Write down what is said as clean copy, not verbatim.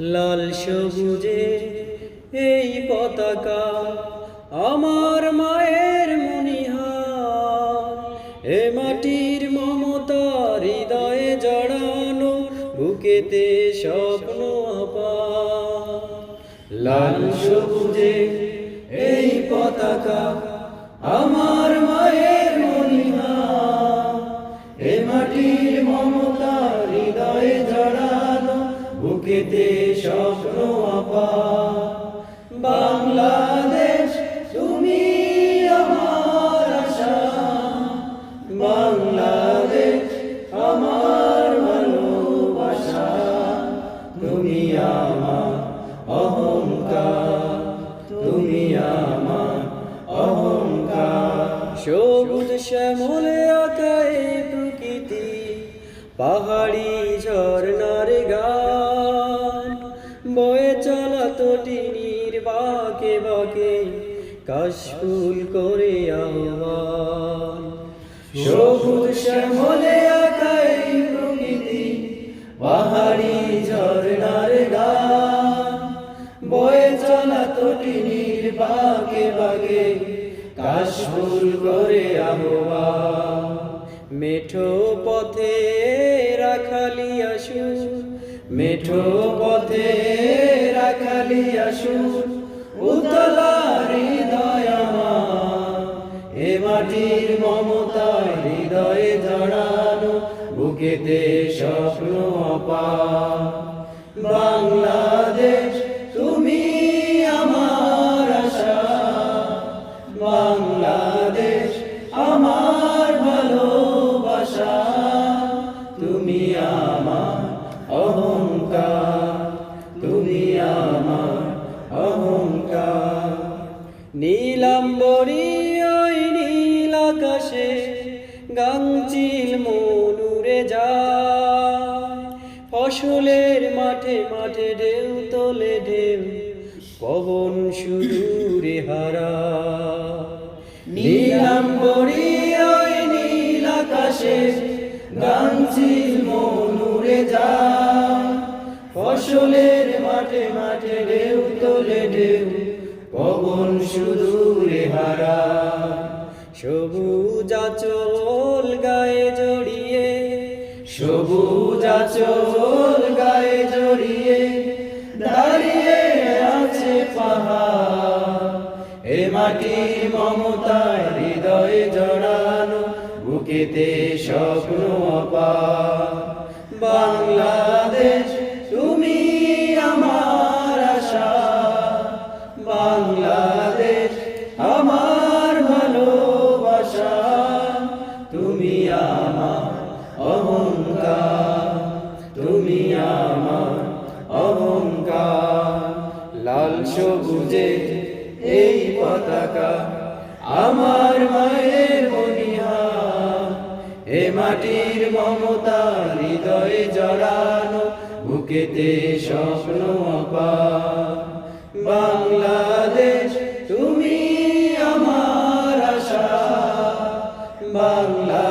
লাল সবুজে এই পতাকা আমার মায়ের মনিহার, এ মাটির মমতা হৃদয়ে জড়ানো, বুকেতে স্বপ্ন আপার। লাল সবুজে এই পতাকা আমার মায়ের মনিহার, এ মাটির মমতা হৃদয়ে জড়ানো, বুকেতে স্বপ্ন আপার। বাংলাদেশ তুমি আমার আশা, বাংলাদেশ আমার ভালোবাসা, তুমি আমার অহংকার, তুমি আমার অহংকার। সবুজ শ্যামলে আঁকা এই প্রকৃতি, পাহাড়ি ঝর্ণার গান, বয়ে চলা তটিনীর বাঁকে বাঁকে কাশফুল করে আহ্বান। সবুজ শ্যামলে আঁকা এই প্রকৃতি, পাহাড়ি ঝর্ণার গান, বয়ে চলা তটিনীর বাঁকে বাঁকে কাশফুল করে আহ্বান। মেঠো পথে রাখালি আসুন, মেঠো পথে রাখালি আসুন, উতলা হৃদয় আমার, এ মাটির মমতায় হৃদয়ে জড়ানো, বুকেতে স্বপ্ন আপার। বাংলাদেশ তুমি আমার আশা, বাংলাদেশ আমার ভালোবাসা, তুমি আমার অহংকার, তুমি আমার অহংকার। নীলাম্বরী ওই নীল আকাশে গাংচিল মন উড়ে যায়, ফসলের মাঠে মাঠে ঢেউ তোলে ঢেউ, পবন সুদূরে হারায়। নীলাম্বরী ওই নীল আকাশে গাংচিল মন উড়ে যায়, ফসলের মাঠে মাঠে ঢেউ তোলে ঢেউ, পবন সুদূরে হারায়। সবুজ আঁচল গায়ে জড়িয়ে, সবুজ আঁচল গায়ে জড়িয়ে দাঁড়িয়ে আছে পাহাড়, এ মাটির মমতায় হৃদয়ে জড়ানো, বুকেতে স্বপ্ন আপার। বাংলাদেশ তুমি আমার আশা, বাংলাদেশ আমার ভালোবাসা, তুমি আমার অহংকার, তুমি আমার অহংকার। লাল সবুজে এই পতাকা আমার মায়ের মনিহার, এ মাটির মমতা হৃদয়ে জড়ানো, বুকেতে স্বপ্ন আপার। বাংলাদেশ তুমি আমার আশা, বাংলা